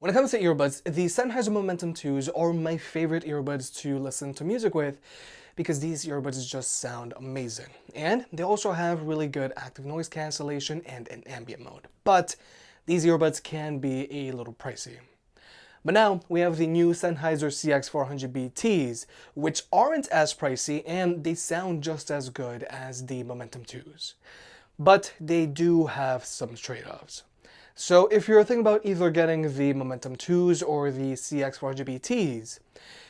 When it comes to earbuds, the Sennheiser Momentum 2s are my favorite earbuds to listen to music with because these earbuds just sound amazing. And they also have really good active noise cancellation and an ambient mode. But these earbuds can be a little pricey. But now we have the new Sennheiser CX 400BTs, which aren't as pricey and they sound just as good as the Momentum 2s. But they do have some trade-offs. So if you're thinking about either getting the Momentum 2s or the CX400BTs,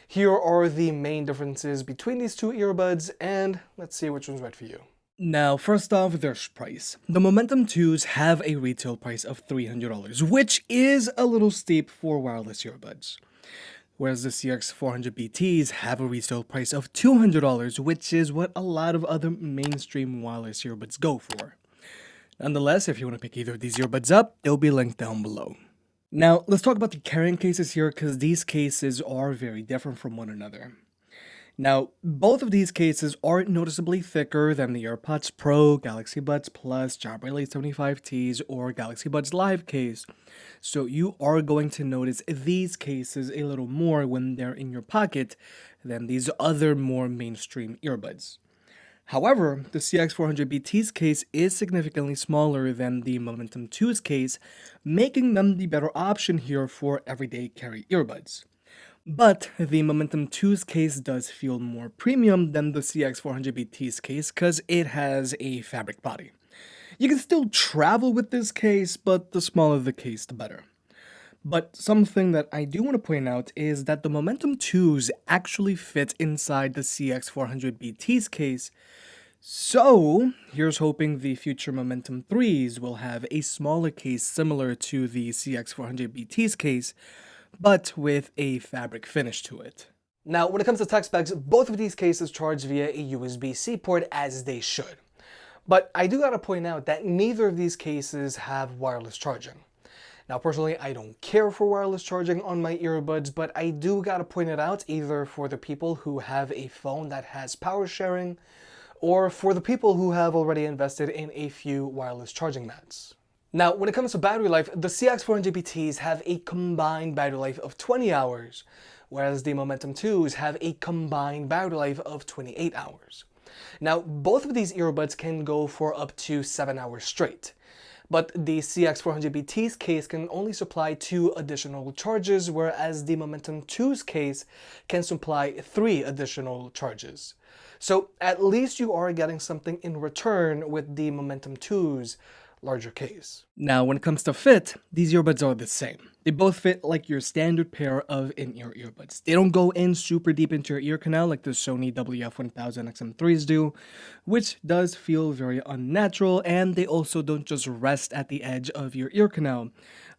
here are the main differences between these two earbuds, and let's see which one's right for you. Now, first off, there's price. The Momentum 2s have a retail price of $300, which is a little steep for wireless earbuds. Whereas the CX400BTs have a retail price of $200, which is what a lot of other mainstream wireless earbuds go for. Nonetheless, if you want to pick either of these earbuds up, they'll be linked down below. Now, let's talk about the carrying cases here because these cases are very different from one another. Now, both of these cases are noticeably thicker than the AirPods Pro, Galaxy Buds Plus, Jabra Elite 75Ts, or Galaxy Buds Live case. So you are going to notice these cases a little more when they're in your pocket than these other more mainstream earbuds. However, the CX400BT's case is significantly smaller than the Momentum 2's case, making them the better option here for everyday carry earbuds. But the Momentum 2's case does feel more premium than the CX400BT's case because it has a fabric body. You can still travel with this case, but the smaller the case, the better. But something that I do want to point out is that the Momentum 2s actually fit inside the CX400BT's case. So, here's hoping the future Momentum 3s will have a smaller case similar to the CX400BT's case, but with a fabric finish to it. Now, when it comes to tech specs, both of these cases charge via a USB-C port as they should. But I do gotta point out that neither of these cases have wireless charging. Now, personally, I don't care for wireless charging on my earbuds, but I do gotta point it out either for the people who have a phone that has power sharing, or for the people who have already invested in a few wireless charging mats. Now, when it comes to battery life, the CX400BTs have a combined battery life of 20 hours, whereas the Momentum 2s have a combined battery life of 28 hours. Now, both of these earbuds can go for up to 7 hours straight. But the CX400BT's case can only supply 2 additional charges, whereas the Momentum 2's case can supply 3 additional charges. So at least you are getting something in return with the Momentum 2's larger case. Now, when it comes to fit, these earbuds are the same. They both fit like your standard pair of in-ear earbuds. They don't go in super deep into your ear canal like the Sony WF-1000 XM3s do, which does feel very unnatural, and they also don't just rest at the edge of your ear canal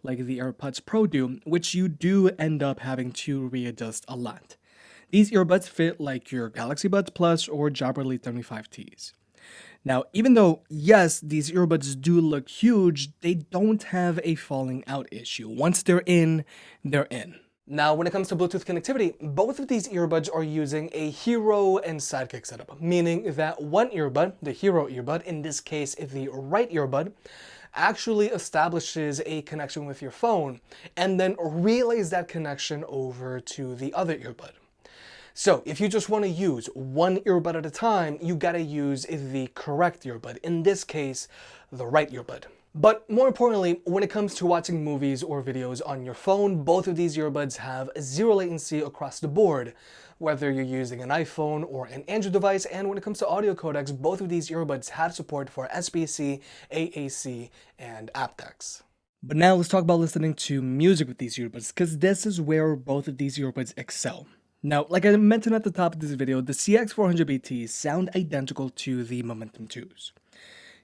like the AirPods Pro do, which you do end up having to readjust a lot. These earbuds fit like your Galaxy Buds Plus or Jabra Elite 75Ts. Now, even though, yes, these earbuds do look huge, they don't have a falling out issue. Once they're in, they're in. Now, when it comes to Bluetooth connectivity, both of these earbuds are using a Hero and Sidekick setup, meaning that one earbud, the Hero earbud, in this case the right earbud, actually establishes a connection with your phone and then relays that connection over to the other earbud. So if you just want to use one earbud at a time, you gotta use the correct earbud, in this case, the right earbud. But more importantly, when it comes to watching movies or videos on your phone, both of these earbuds have zero latency across the board, whether you're using an iPhone or an Android device. And when it comes to audio codecs, both of these earbuds have support for SBC, AAC, and aptX. But now let's talk about listening to music with these earbuds, because this is where both of these earbuds excel. Now, like I mentioned at the top of this video, the CX400BTs sound identical to the Momentum 2s.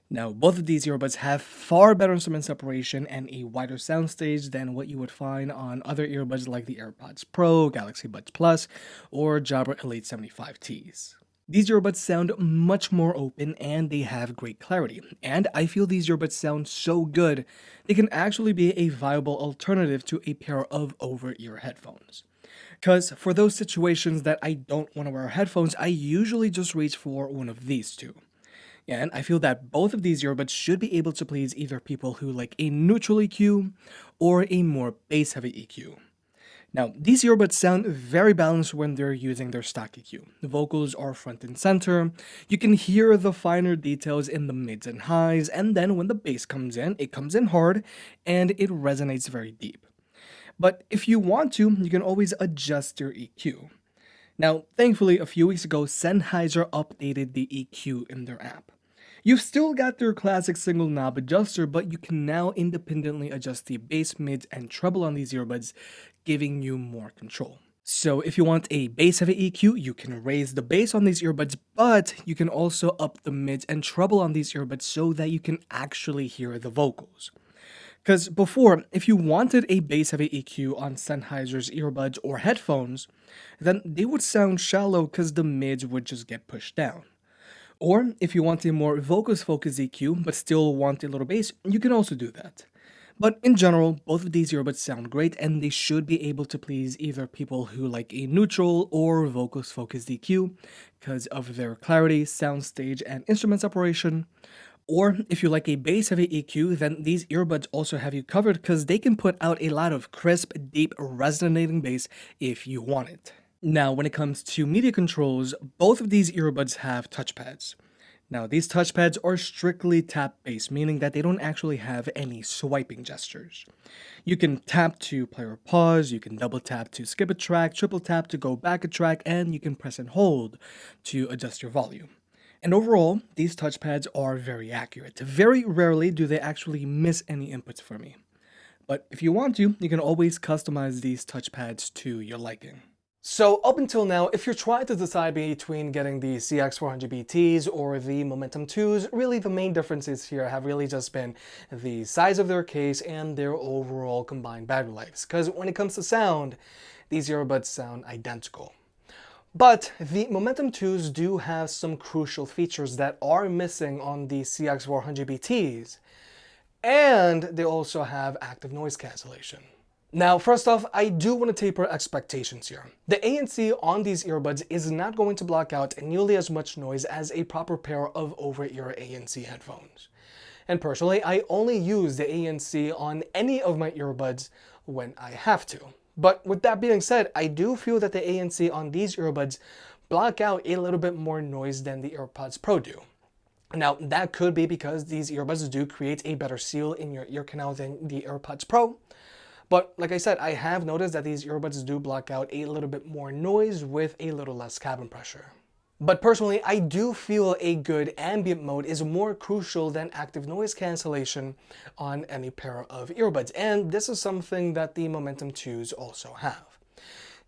Now, both of these earbuds have far better instrument separation and a wider soundstage than what you would find on other earbuds like the AirPods Pro, Galaxy Buds Plus, or Jabra Elite 75Ts. These earbuds sound much more open and they have great clarity, and I feel these earbuds sound so good, they can actually be a viable alternative to a pair of over-ear headphones. Because for those situations that I don't want to wear headphones, I usually just reach for one of these two. And I feel that both of these earbuds should be able to please either people who like a neutral EQ or a more bass heavy EQ. Now, these earbuds sound very balanced when they're using their stock EQ. The vocals are front and center, you can hear the finer details in the mids and highs, and then when the bass comes in, it comes in hard and it resonates very deep. But if you want to, you can always adjust your EQ. Now, thankfully, a few weeks ago, Sennheiser updated the EQ in their app. You've still got your classic single knob adjuster, but you can now independently adjust the bass, mids, and treble on these earbuds, giving you more control. So if you want a bass heavy EQ, you can raise the bass on these earbuds, but you can also up the mids and treble on these earbuds so that you can actually hear the vocals. Because before, if you wanted a bass heavy EQ on Sennheiser's earbuds or headphones, then they would sound shallow because the mids would just get pushed down. Or if you want a more vocals focused EQ but still want a little bass, you can also do that. But in general, both of these earbuds sound great and they should be able to please either people who like a neutral or vocals focused EQ because of their clarity, soundstage, and instrument separation. Or if you like a bass heavy EQ, then these earbuds also have you covered because they can put out a lot of crisp, deep, resonating bass if you want it. Now, when it comes to media controls, both of these earbuds have touchpads. Now, these touchpads are strictly tap-based, meaning that they don't actually have any swiping gestures. You can tap to play or pause, you can double tap to skip a track, triple tap to go back a track, and you can press and hold to adjust your volume. And overall, these touchpads are very accurate. Very rarely do they actually miss any inputs for me. But if you want to, you can always customize these touchpads to your liking. So up until now, if you're trying to decide between getting the CX400BTs or the Momentum 2s, really the main differences here have really just been the size of their case and their overall combined battery lives. Because when it comes to sound, these earbuds sound identical. But the Momentum 2s do have some crucial features that are missing on the CX400BTs, and they also have active noise cancellation. Now, first off, I do want to taper expectations here. The ANC on these earbuds is not going to block out nearly as much noise as a proper pair of over-ear ANC headphones. And personally, I only use the ANC on any of my earbuds when I have to. But with that being said, I do feel that the ANC on these earbuds block out a little bit more noise than the AirPods Pro do. Now, that could be because these earbuds do create a better seal in your ear canal than the AirPods Pro. But like I said, I have noticed that these earbuds do block out a little bit more noise with a little less cabin pressure. But personally, I do feel a good ambient mode is more crucial than active noise cancellation on any pair of earbuds, and this is something that the Momentum 2s also have.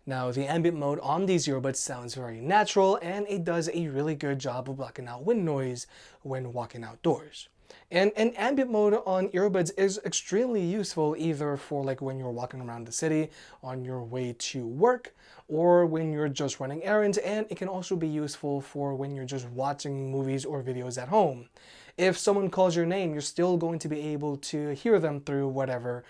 Now, the ambient mode on these earbuds sounds very natural, and it does a really good job of blocking out wind noise when walking outdoors. And an ambient mode on earbuds is extremely useful either for like when you're walking around the city on your way to work or when you're just running errands, and it can also be useful for when you're just watching movies or videos at home. If someone calls your name, you're still going to be able to hear them through whatever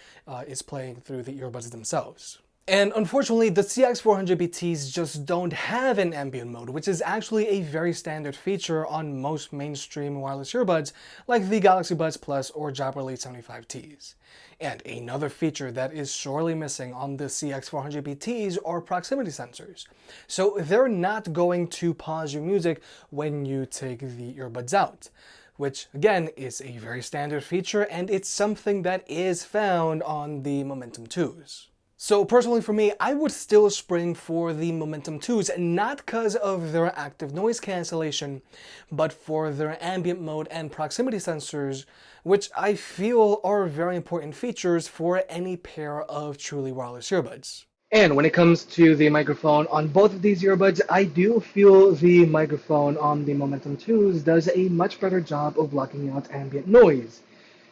is playing through the earbuds themselves. And unfortunately, the CX400BTs just don't have an ambient mode, which is actually a very standard feature on most mainstream wireless earbuds like the Galaxy Buds Plus or Jabra Elite 75Ts. And another feature that is sorely missing on the CX400BTs are proximity sensors. So they're not going to pause your music when you take the earbuds out, which again is a very standard feature, and it's something that is found on the Momentum 2s. So personally for me, I would still spring for the Momentum 2s, not because of their active noise cancellation, but for their ambient mode and proximity sensors, which I feel are very important features for any pair of truly wireless earbuds. And when it comes to the microphone on both of these earbuds, I do feel the microphone on the Momentum 2s does a much better job of blocking out ambient noise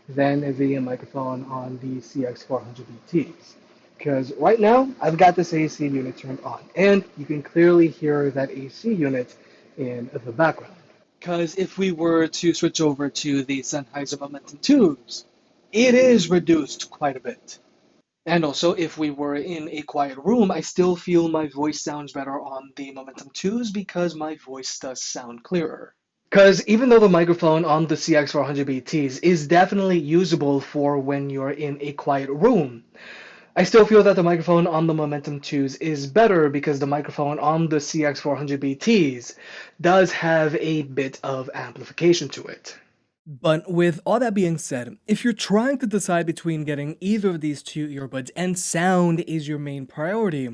than the microphone on the CX400BTs. Because right now, I've got this AC unit turned on, and you can clearly hear that AC unit in the background. Because if we were to switch over to the Sennheiser Momentum 2s, it is reduced quite a bit. And also, if we were in a quiet room, I still feel my voice sounds better on the Momentum 2s because my voice does sound clearer. Because even though the microphone on the CX400BTs is definitely usable for when you're in a quiet room, I still feel that the microphone on the Momentum 2s is better because the microphone on the CX400BTs does have a bit of amplification to it. But with all that being said, if you're trying to decide between getting either of these two earbuds and sound is your main priority,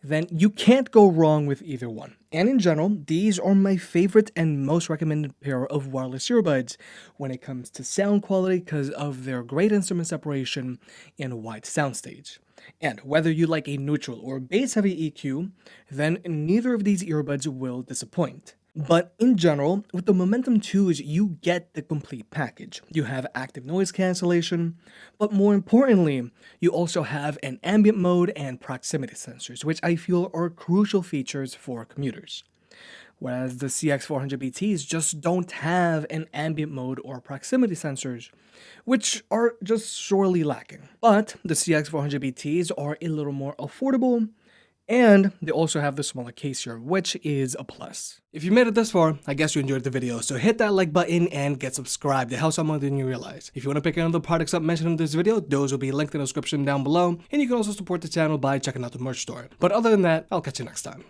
then you can't go wrong with either one. And in general, these are my favorite and most recommended pair of wireless earbuds when it comes to sound quality because of their great instrument separation and a wide soundstage. And whether you like a neutral or bass-heavy EQ, then neither of these earbuds will disappoint. But in general, with the Momentum 2s, you get the complete package. You have active noise cancellation, but more importantly, you also have an ambient mode and proximity sensors, which I feel are crucial features for commuters. Whereas the CX400BTs just don't have an ambient mode or proximity sensors, which are just sorely lacking. But the CX400BTs are a little more affordable, and they also have the smaller case here, which is a plus. If you made it this far, I guess you enjoyed the video, so hit that like button and get subscribed. It helps out more than you realize. If you want to pick any of the products up mentioned in this video, those will be linked in the description down below, and you can also support the channel by checking out the merch store. But other than that, I'll catch you next time.